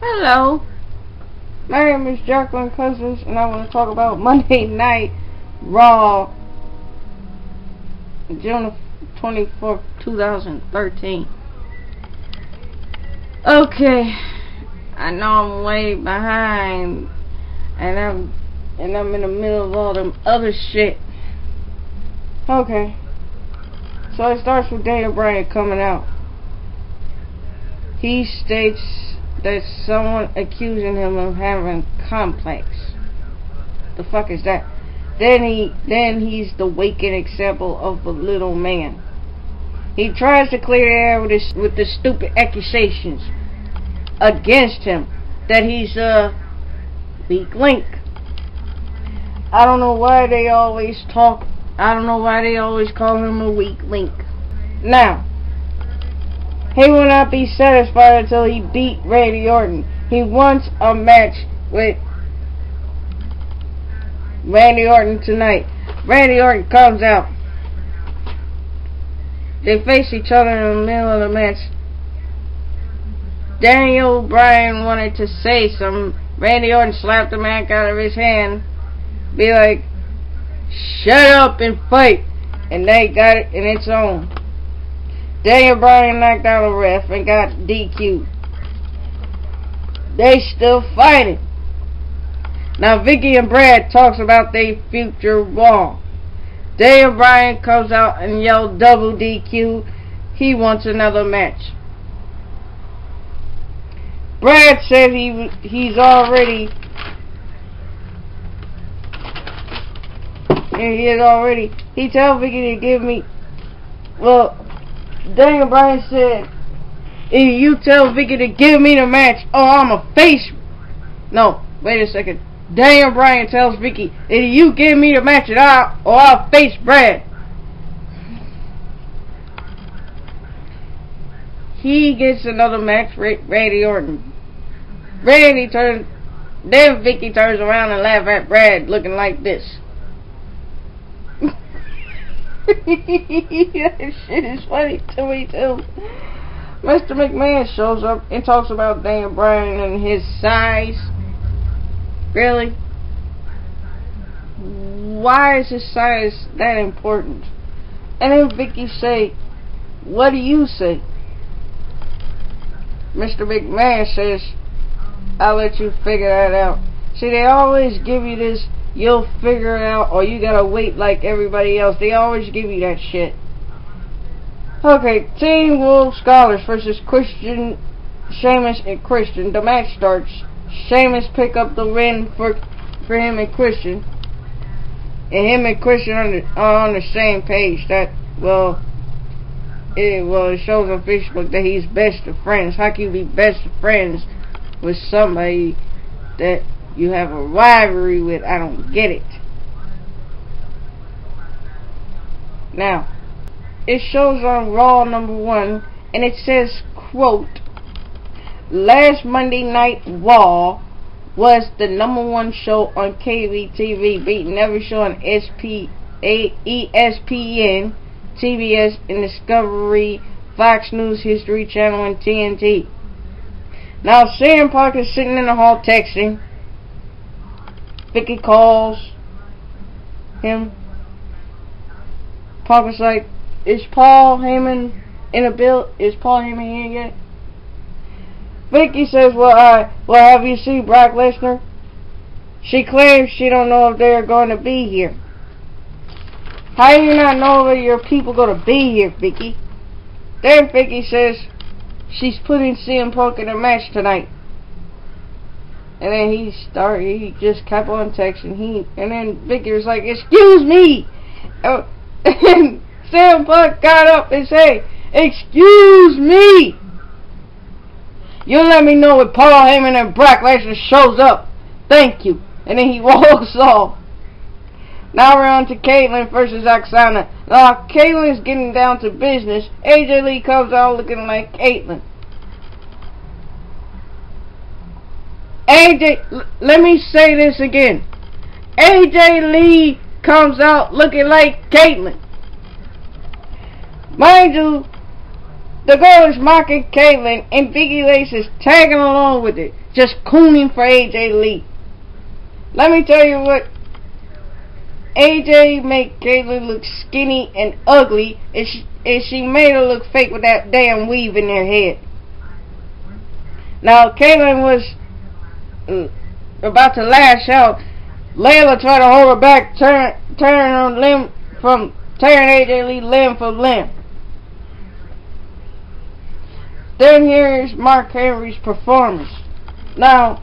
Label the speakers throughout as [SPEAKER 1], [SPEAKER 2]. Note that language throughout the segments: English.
[SPEAKER 1] Hello, my name is Jacqueline Cousins, and I want to talk about Monday Night Raw, June 24th, 2013. Okay, I know I'm way behind, and I'm in the middle of all them other shit. Okay, so it starts with Daniel Bryan coming out. He states that someone accusing him of having complex. The fuck is that? Then he's the waking example of a little man. He tries to clear the air with the stupid accusations against him that he's a weak link. I don't know why they always call him a weak link. Now, he will not be satisfied until he beat Randy Orton. He wants a match with Randy Orton tonight. Randy Orton comes out. They face each other in the middle of the match. Daniel Bryan wanted to say something. Randy Orton slapped the mic out of his hand. Be like, shut up and fight. And they got it in its own. Daniel Bryan knocked out a ref and got DQ'd. They still fighting. Now Vicky and Brad talks about their future Raw. Daniel Bryan comes out and yells double DQ. He wants another match. Brad said he tells Vicky to give me, well, Daniel Bryan said, if you tell Vicky to give me the match, I'm a face. No, wait a second. Daniel Bryan tells Vicky, if you give me the match, I'll face Brad. He gets another match with Randy Orton. Then Vicky turns around and laughs at Brad looking like this. That shit is funny to me too. Mr. McMahon shows up and talks about Daniel Bryan and his size. Really? Why is his size that important? And then Vicky say, what do you say? Mr. McMahon says, I'll let you figure that out. See, they always give you this, you'll figure it out, or you gotta wait like everybody else. They always give you that shit. Okay, Team Wolf Scholars versus Christian, Sheamus and Christian. The match starts. Sheamus pick up the win for him and Christian. And him and Christian are on the same page. It shows on Facebook that he's best of friends. How can you be best of friends with somebody that you have a rivalry with? I don't get it. Now, it shows on Raw #1, and it says, quote, last Monday Night Raw was the #1 show on KBTV, beating every show on ESPN, TBS, and Discovery, Fox News, History Channel, and TNT. Now, CM Punk is sitting in the hall texting. Vicky calls him. Punk is like, is Paul Heyman here yet? Vicky says, well, have you seen Brock Lesnar? She claims she don't know if they're going to be here. How do you not know if your people going to be here, Vicky? Then Vicky says she's putting CM Punk in a match tonight. And then he just kept on texting. And then Vicky was like, excuse me! And CM Punk got up and said, excuse me! You let me know if Paul Heyman and Brock Lesnar shows up. Thank you. And then he walks off. Now we're on to Kaitlyn versus Oksana. Now Kaitlyn's getting down to business. AJ Lee comes out looking like Kaitlyn. Let me say this again. AJ Lee comes out looking like Kaitlyn. Mind you, the girl is mocking Kaitlyn, and Vicky Lace is tagging along with it. just cooning for AJ Lee. Let me tell you what. AJ made Kayla look skinny and ugly, and she made her look fake with that damn weave in her head. Now, Kayla was about to lash out. Layla tried to hold her back, tearing AJ Lee limb from limb. Then here's Mark Henry's performance. Now,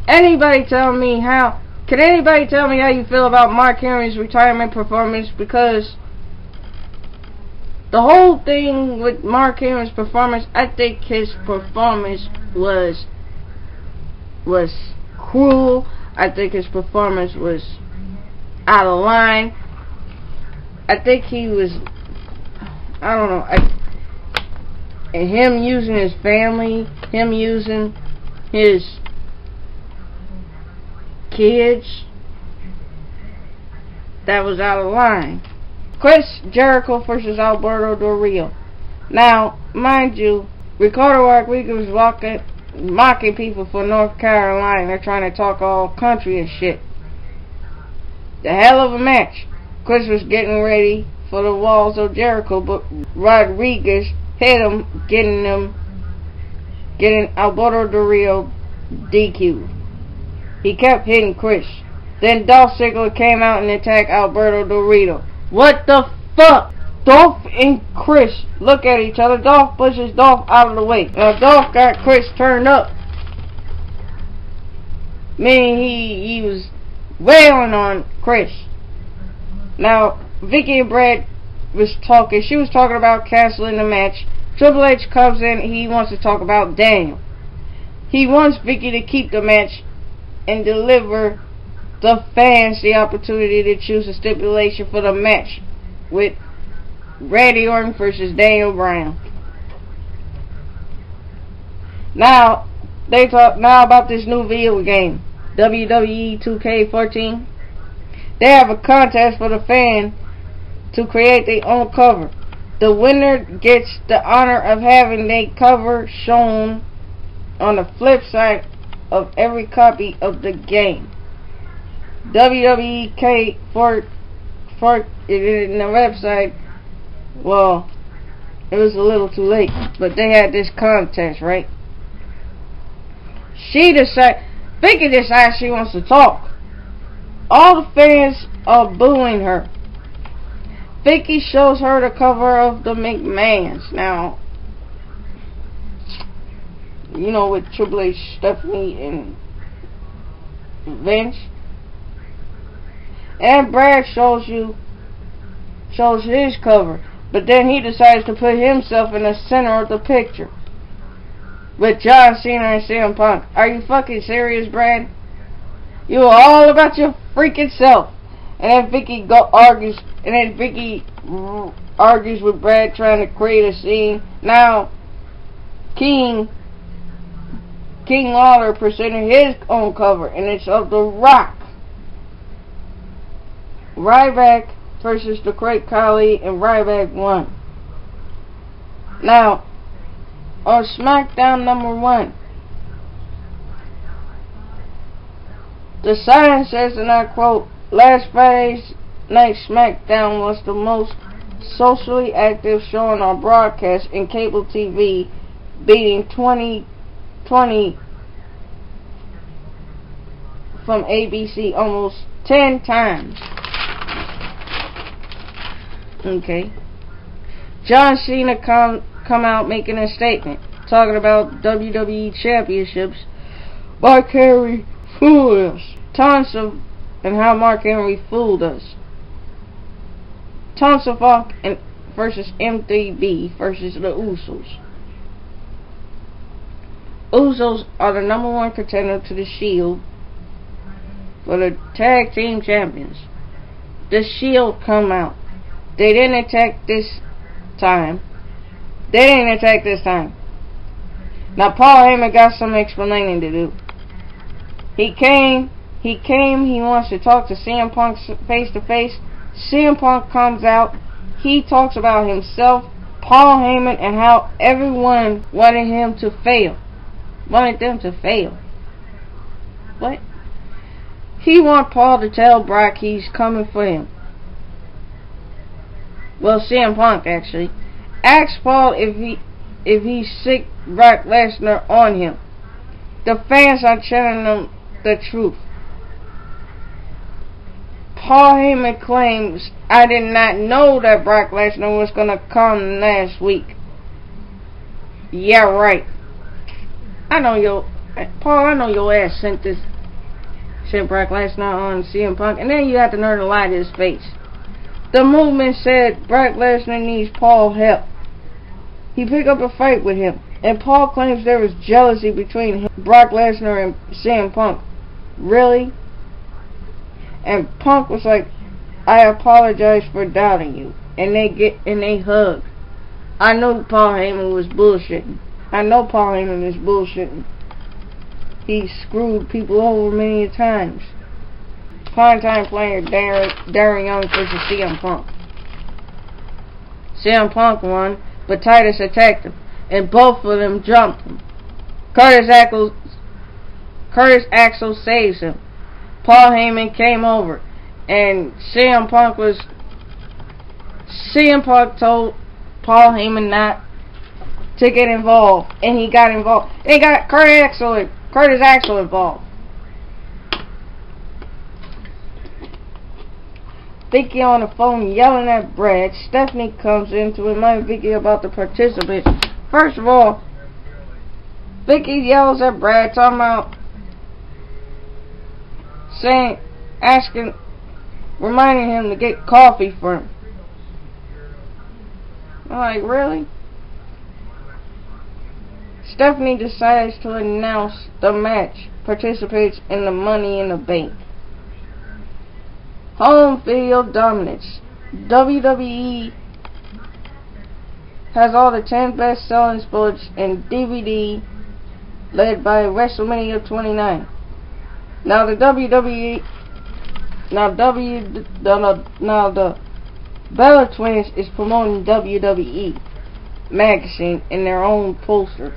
[SPEAKER 1] can anybody tell me how you feel about Mark Henry's retirement performance? Because the whole thing with Mark Henry's performance, I think his performance was cruel. I think his performance was out of line. I think he was, I don't know, and him using his family, him using his kids, that was out of line. Chris Jericho versus Alberto Del Rio. Now, mind you, Ricardo Rodriguez was mocking people for North Carolina. They're trying to talk all country and shit. The hell of a match. Chris was getting ready for the walls of Jericho, but Rodriguez hit him, getting Alberto Del Rio DQ. He kept hitting Chris. Then Dolph Ziggler came out and attacked Alberto Del Rio. What the fuck? Dolph and Chris look at each other. Dolph pushes Dolph out of the way. Now Dolph got Chris turned up. Meaning he was wailing on Chris. Now Vicky and Brad was talking. She was talking about canceling the match. Triple H comes in. He wants to talk about Daniel. He wants Vicky to keep the match and deliver the fans the opportunity to choose a stipulation for the match with Randy Orton versus Daniel Bryan. Now, they talk now about this new video game, WWE 2K14. They have a contest for the fan to create their own cover. The winner gets the honor of having their cover shown on the flip side of every copy of the game. WWE for in the website, well, it was a little too late, but they had this contest, right? Vicky decides she wants to talk. All the fans are booing her. Vicky shows her the cover of the McMahons. Now, you know, with Triple H, Stephanie, and Vince. And Brad shows his cover. But then he decides to put himself in the center of the picture with John Cena and CM Punk. Are you fucking serious, Brad? You are all about your freaking self. And then Vicky argues with Brad, trying to create a scene. Now, King Lawler presented his own cover, and it's of The Rock. Ryback versus the Great Khali, and Ryback won. Now, on SmackDown #1, the sign says, and I quote, "Last Friday's night SmackDown was the most socially active show on our broadcast in cable TV, beating 2020 from ABC almost 10 times. Okay. John Cena come out making a statement, talking about WWE championships. Mark Henry fooled us. And how Mark Henry fooled us. Tons of Funk versus MDB versus the Usos. Usos are the #1 contender to the Shield for the tag team champions. The Shield come out. They didn't attack this time. Now Paul Heyman got some explaining to do. He wants to talk to CM Punk face to face. CM Punk comes out. He talks about himself. Paul Heyman and how everyone wanted him to fail. Wanted them to fail. What? He want Paul to tell Brock he's coming for him. Well, CM Punk actually. Ask Paul if he's sick Brock Lesnar on him. The fans are telling them the truth. Paul Heyman claims, I did not know that Brock Lesnar was going to come last week. Yeah, right. Paul, I know your ass sent Brock Lesnar on CM Punk, and then you have the nerve to lie to his face. The movement said Brock Lesnar needs Paul help. He picked up a fight with him, and Paul claims there was jealousy between Brock Lesnar and CM Punk. Really? And Punk was like, I apologize for doubting you. And they hugged. I know Paul Heyman was bullshitting. He screwed people over many times. Primetime player Darren Young versus CM Punk. CM Punk won, but Titus attacked him, and both of them jumped him. Curtis Axel saves him. Paul Heyman came over, and CM Punk told Paul Heyman not to get involved, and he got involved. They got Curtis Axel involved. Vicky on the phone yelling at Brad. Stephanie comes in to remind Vicky about the participants. First of all, Vicky yells at Brad, talking about reminding him to get coffee for him. I'm like, really? Stephanie decides to announce the match participants in the Money in the Bank. Home video dominance. WWE has all the 10 best selling sports in DVD, led by WrestleMania 29. Now the Bella Twins is promoting WWE magazine in their own poster.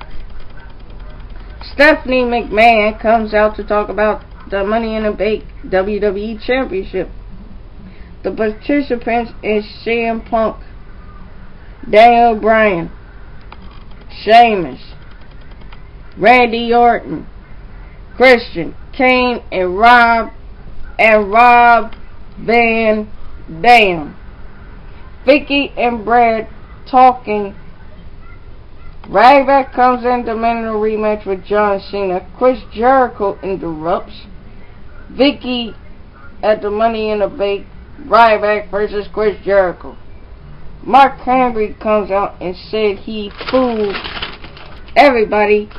[SPEAKER 1] Stephanie McMahon comes out to talk about the Money in the Bank WWE Championship. The participants is CM Punk, Daniel Bryan, Sheamus, Randy Orton, Christian, Kane, and Rob Van Dam. Vicky and Brad talking. Ryback comes in demanding a rematch with John Cena. Chris Jericho interrupts. Vicky at the Money in the Bank. Ryback versus Chris Jericho. Mark Henry comes out and said he fooled everybody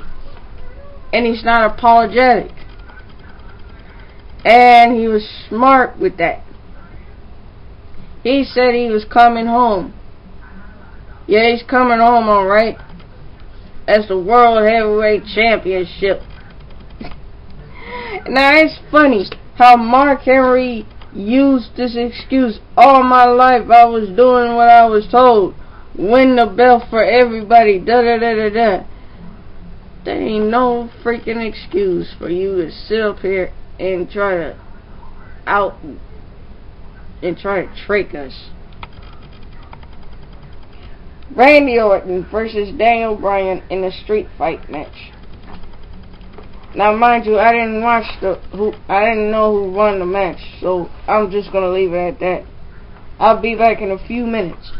[SPEAKER 1] and he's not apologetic. And he was smart with that. He said he was coming home. Yeah, he's coming home, alright. As the World Heavyweight Championship. Now, it's funny how Mark Henry used this excuse. All my life I was doing what I was told. Win the belt for everybody. Da-da-da-da-da. There ain't no freaking excuse for you to sit up here and try to trick us. Randy Orton versus Daniel Bryan in a street fight match. Now, mind you, I didn't know who won the match, so I'm just gonna leave it at that. I'll be back in a few minutes.